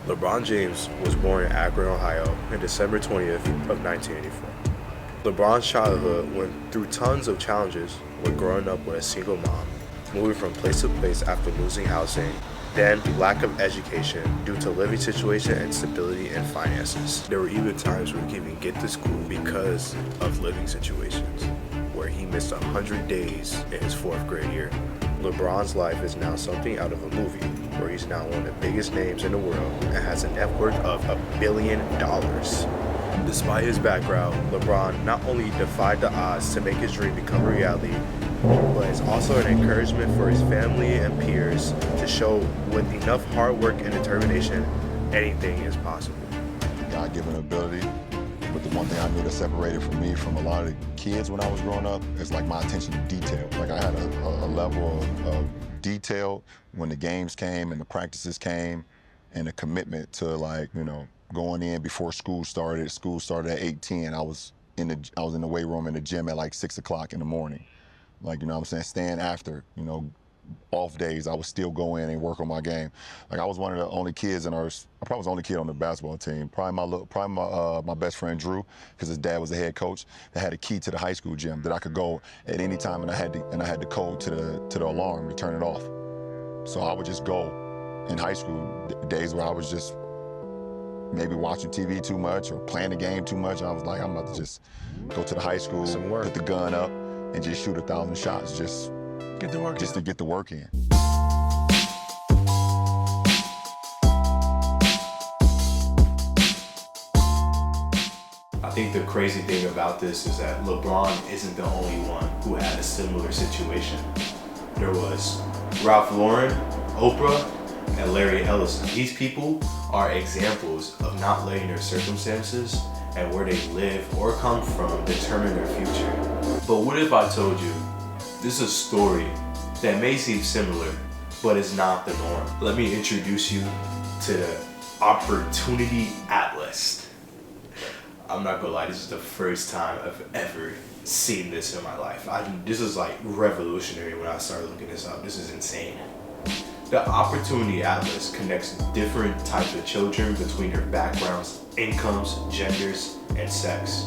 LeBron James was born in Akron, Ohio on December 20th of 1984. LeBron's childhood went through tons of challenges with growing up with a single mom, moving from place to place after losing housing, then lack of education due to living situation and stability in finances. There were even times where he couldn't even get to school because of living situations, where he missed 100 days in his fourth grade year. LeBron's life is now something out of a movie, where he's now one of the biggest names in the world and has a net worth of $1 billion. Despite his background, LeBron not only defied the odds to make his dream become a reality, but it's also an encouragement for his family and peers to show with enough hard work and determination, anything is possible. God-given ability, but the one thing I knew that separated from me from a lot of the kids when I was growing up is like my attention to detail. Like I had a level of detail when the games came and the practices came, and a commitment to going in before school started. School started at 8:10. I was in the weight room in the gym at like 6 o'clock in the morning. Like, you know what I'm saying, staying after, off days, I would still go in and work on my game. Like I was one of the only kids I probably was the only kid on the basketball team. My best friend Drew, because his dad was the head coach, that had a key to the high school gym that I could go at any time, and I had the code to the alarm to turn it off. So I would just go in high school days where I was just maybe watching TV too much or playing the game too much. I was like, I'm about to just go to the high school, put the gun up, and just shoot 1,000 shots, just to get the work in. I think the crazy thing about this is that LeBron isn't the only one who had a similar situation. There was Ralph Lauren, Oprah, and Larry Ellison. These people are examples of not letting their circumstances and where they live or come from determine their future. But what if I told you this is a story that may seem similar, but is not the norm? Let me introduce you to the Opportunity Atlas. I'm not gonna lie, this is the first time I've ever seen this in my life. This is like revolutionary when I started looking this up. This is insane. The Opportunity Atlas connects different types of children between their backgrounds, incomes, genders, and sex,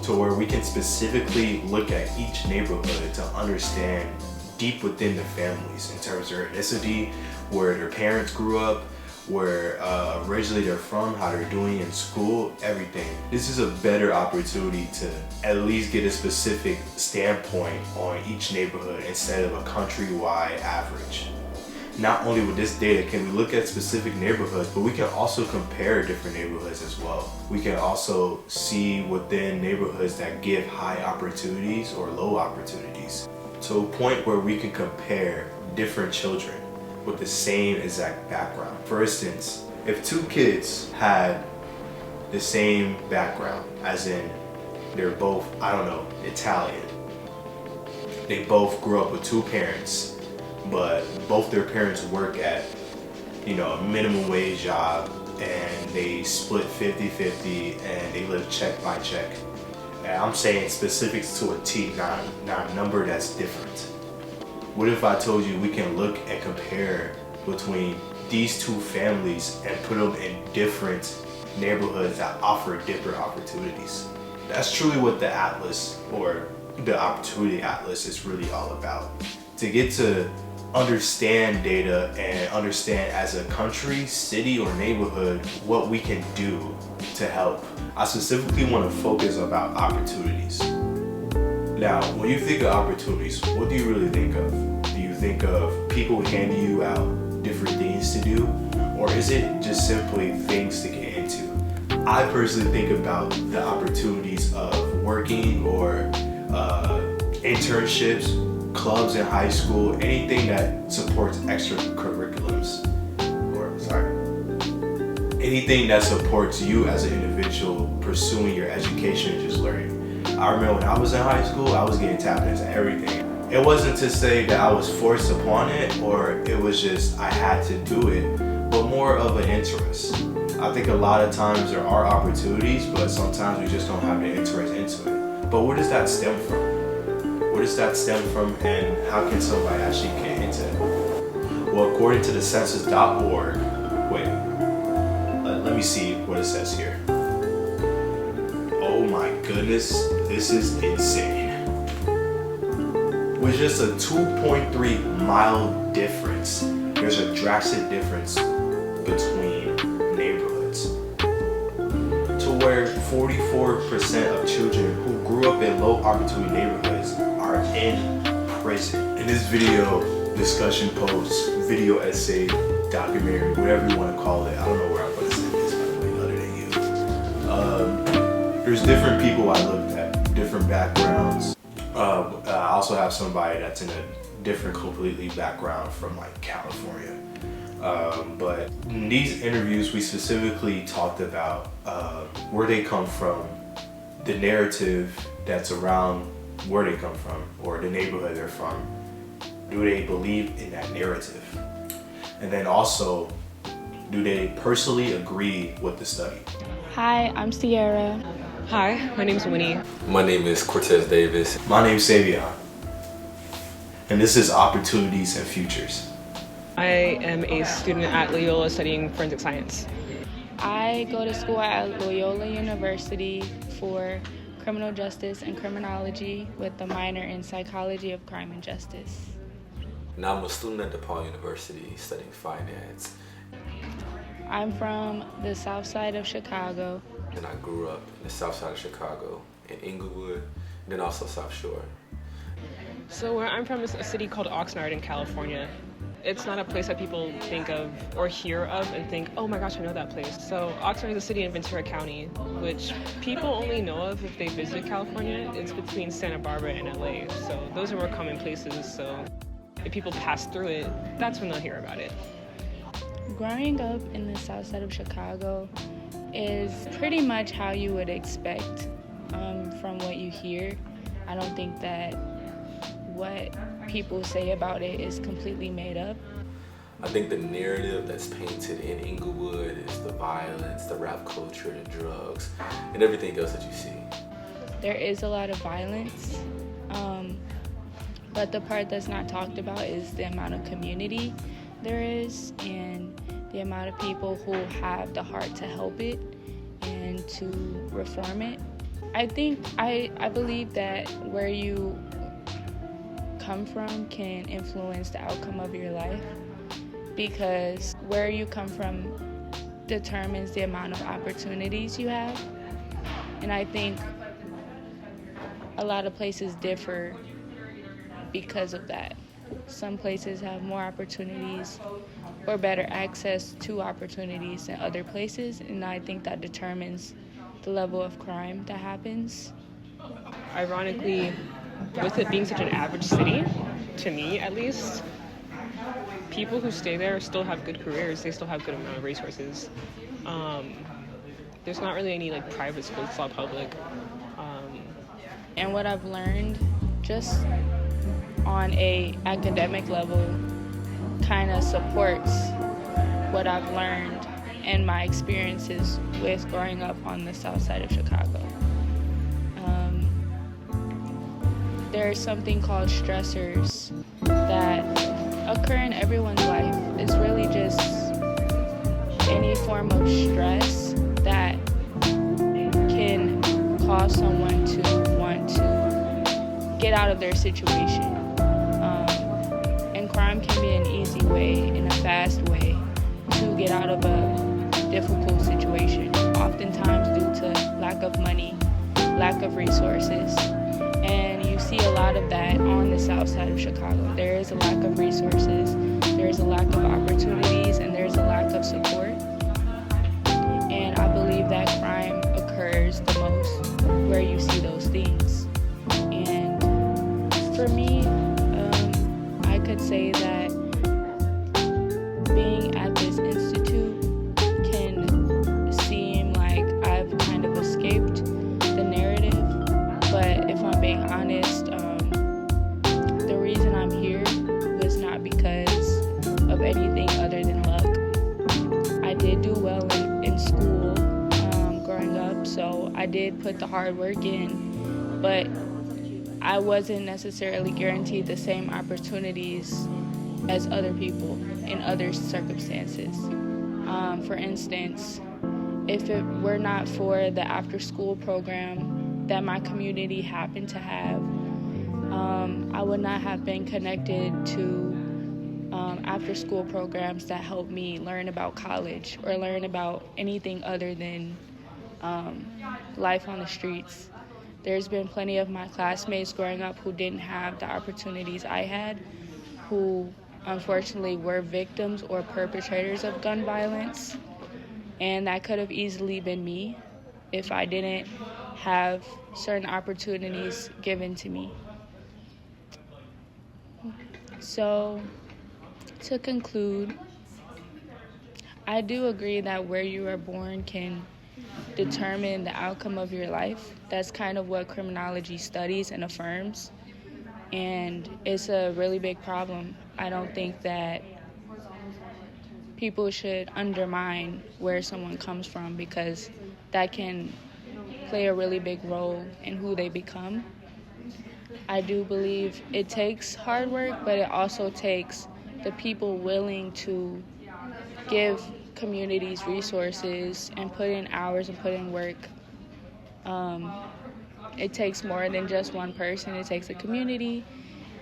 to where we can specifically look at each neighborhood to understand deep within the families in terms of their ethnicity, where their parents grew up, where originally they're from, how they're doing in school, everything. This is a better opportunity to at least get a specific standpoint on each neighborhood instead of a countrywide average. Not only with this data can we look at specific neighborhoods, but we can also compare different neighborhoods as well. We can also see within neighborhoods that give high opportunities or low opportunities, to a point where we can compare different children with the same exact background. For instance, if two kids had the same background, as in they're both, Italian, they both grew up with two parents, but both their parents work at, a minimum wage job, and they split 50-50 and they live check by check. And I'm saying specifics to a T, not a number that's different. What if I told you we can look and compare between these two families and put them in different neighborhoods that offer different opportunities? That's truly what the Atlas, or the Opportunity Atlas, is really all about. To get to understand data and understand as a country, city, or neighborhood what we can do to help. I specifically want to focus about opportunities. Now, when you think of opportunities, what do you really think of? Do you think of people handing you out different things to do? Or is it just simply things to get into? I personally think about the opportunities of working or internships, clubs in high school, anything that supports extracurriculums, anything that supports you as an individual pursuing your education and just learning. I remember when I was in high school, I was getting tapped into everything. It wasn't to say that I was forced upon it, or it was just I had to do it, but more of an interest. I think a lot of times there are opportunities, but sometimes we just don't have the interest into it. But where does that stem from? Where does that stem from, and how can somebody actually get into it? Well, according to the census.org, me see what it says here. Oh my goodness, this is insane. With just a 2.3 mile difference, there's a drastic difference between neighborhoods. To where 44% of children who grew up in low opportunity neighborhoods are in prison. In this video discussion post, video essay, documentary, whatever you want to call it, I don't know where I'm going to send this, by the way, other than you. There's different people I looked at, different backgrounds. I also have somebody that's in a different completely background from like California. But in these interviews, we specifically talked about where they come from, the narrative that's around where they come from, or the neighborhood they're from. Do they believe in that narrative? And then also, do they personally agree with the study? Hi, I'm Sierra. Hi, my name's Winnie. My name is Cortez Davis. My name's Savion. And this is Opportunities and Futures. I am a student at Loyola studying forensic science. I go to school at Loyola University for criminal justice and criminology with a minor in psychology of crime and justice. Now I'm a student at DePaul University studying finance. I'm from the south side of Chicago. And I grew up in the south side of Chicago, in Inglewood, and then also South Shore. So where I'm from is a city called Oxnard in California. It's not a place that people think of or hear of and think, oh my gosh, I know that place. So Oxnard is a city in Ventura County, which people only know of if they visit California. It's between Santa Barbara and LA. So those are more common places. So if people pass through it, that's when they'll hear about it. Growing up in the south side of Chicago is pretty much how you would expect from what you hear. I don't think that what people say about it is completely made up. I think the narrative that's painted in Inglewood is the violence, the rap culture, the drugs, and everything else that you see. There is a lot of violence, but the part that's not talked about is the amount of community there is and the amount of people who have the heart to help it and to reform it. I believe that where you come from can influence the outcome of your life, because where you come from determines the amount of opportunities you have. And I think a lot of places differ because of that. Some places have more opportunities or better access to opportunities than other places, and I think that determines the level of crime that happens. Ironically, with it being such an average city, to me at least, people who stay there still have good careers. They still have good amount of resources. There's not really any like private schools, it's all public. And what I've learned just on a academic level kind of supports what I've learned and my experiences with growing up on the south side of Chicago. There's something called stressors that occur in everyone's life. It's really just any form of stress that can cause someone to want to get out of their situation. And crime can be an easy way and a fast way to get out of a difficult situation, oftentimes due to lack of money, lack of resources. And you see a lot of that on the south side of Chicago. There is a lack of resources, there's a lack of opportunities, and there's a lack of support. And I believe that crime occurs the most where you see those things. And for me, I could say that being at this institute can seem like I've kind of escaped the narrative, but if I'm being honest, the reason I'm here was not because of anything other than luck. I did do well in school growing up, so I did put the hard work in, but I wasn't necessarily guaranteed the same opportunities as other people in other circumstances. For instance, if it were not for the after-school program that my community happened to have, I would not have been connected to after-school programs that helped me learn about college or learn about anything other than life on the streets. There's been plenty of my classmates growing up who didn't have the opportunities I had, who unfortunately were victims or perpetrators of gun violence, and that could have easily been me if I didn't have certain opportunities given to me. So, to conclude, I do agree that where you are born can determine the outcome of your life. That's kind of what criminology studies and affirms, and it's a really big problem. I don't think that people should undermine where someone comes from, because that can play a really big role in who they become. I do believe it takes hard work, but it also takes the people willing to give communities resources and put in hours and put in work. It takes more than just one person. It takes a community,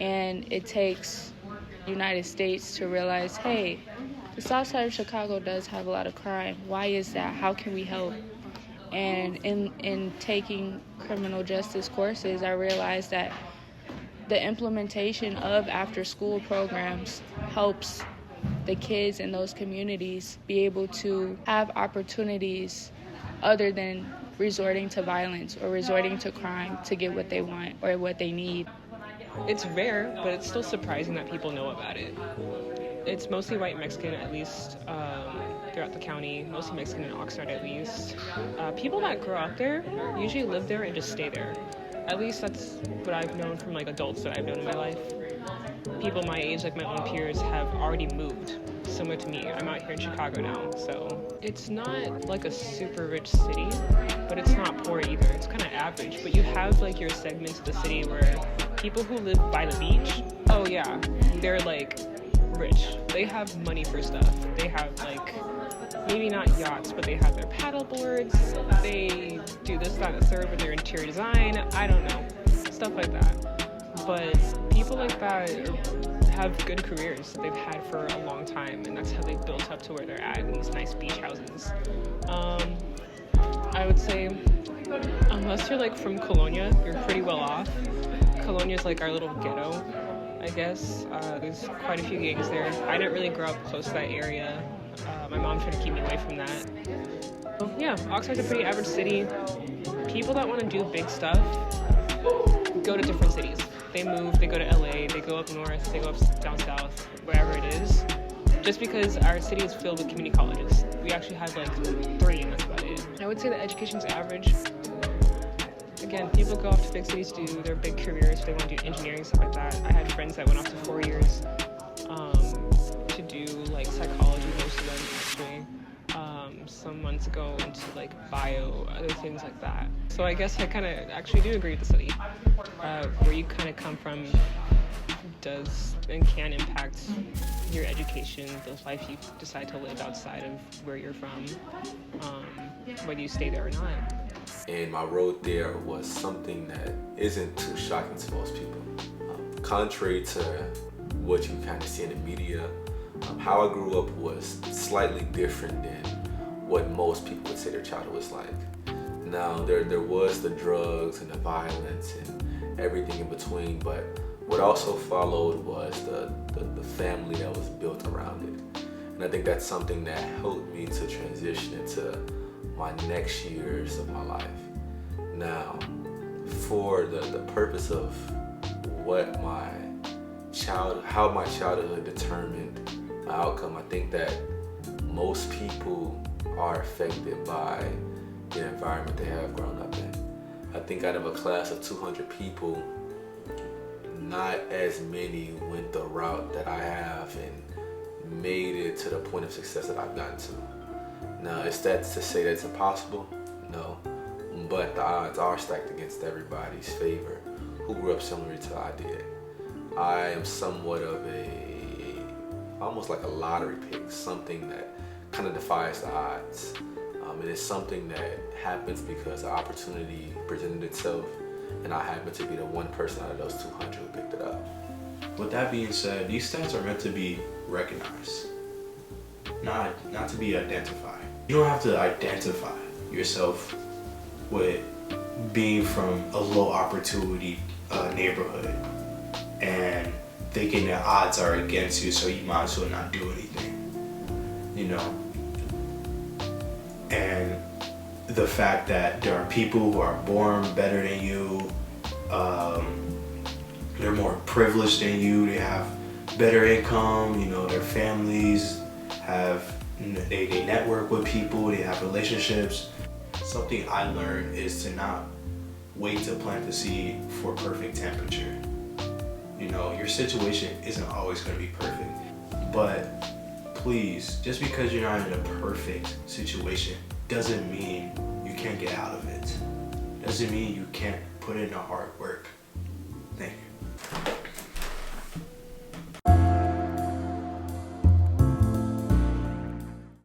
and it takes the United States to realize, hey, the South Side of Chicago does have a lot of crime. Why is that? How can we help? And in taking criminal justice courses, I realized that the implementation of after-school programs helps the kids in those communities be able to have opportunities other than resorting to violence or resorting to crime to get what they want or what they need. It's rare, but it's still surprising that people know about it. It's mostly white Mexican, at least throughout the county, mostly Mexican in Oxnard at least. People that grow up there usually live there and just stay there. At least that's what I've known from adults that I've known in my life. People my age, like my own peers, have already moved, similar to me. I'm out here in Chicago now, so it's not like a super rich city, but it's not poor either. It's kind of average, but you have your segments of the city where people who live by the beach, oh yeah, they're rich. They have money for stuff. They have maybe not yachts, but they have their paddle boards. They do this, that, and the third with their interior design. I don't know, stuff like that. But people like that have good careers that they've had for a long time, and that's how they built up to where they're at in these nice beach houses. I would say, unless you're from Colonia, you're pretty well off. Colonia's our little ghetto, I guess. There's quite a few gangs there. I didn't really grow up close to that area. My mom tried to keep me away from that. Yeah, Oxnard's a pretty average city. People that want to do big stuff go to different cities. They move, they go to LA, they go up north, they go up down south, wherever it is. Just because our city is filled with community colleges. We actually have 3, and that's about it. I would say the education's average. Again, people go off to big cities to do their big careers. They want to do engineering, stuff like that. I had friends that went off to 4 years to do psychology, most of them actually. Some months ago into bio, other things like that. So I guess I kind of actually do agree with the study. Where you kind of come from does and can impact your education, the life you decide to live outside of where you're from, whether you stay there or not. And my road there was something that isn't too shocking to most people. Contrary to what you kind of see in the media, how I grew up was slightly different than what most people would say their childhood was like. Now, there was the drugs and the violence and everything in between, but what also followed was the family that was built around it. And I think that's something that helped me to transition into my next years of my life. Now, for the purpose of how my childhood determined my outcome, I think that most people are affected by the environment they have grown up in. I think out of a class of 200 people, not as many went the route that I have and made it to the point of success that I've gotten to. Now, is that to say that it's impossible? No, but the odds are stacked against everybody's favor who grew up similar to I did. I am somewhat of almost like a lottery pick, something that kind of defies the odds. And it's something that happens because an opportunity presented itself, and I happen to be the one person out of those 200 who picked it up. With that being said, these stats are meant to be recognized, not to be identified. You don't have to identify yourself with being from a low opportunity neighborhood and thinking that odds are against you, so you might as well not do anything, you know. And the fact that there are people who are born better than you, they're more privileged than you, they have better income, you know, their families they network with people, they have relationships. Something I learned is to not wait to plant the seed for perfect temperature. You know, your situation isn't always going to be perfect, but please, just because you're not in a perfect situation doesn't mean you can't get out of it. Doesn't mean you can't put in the hard work.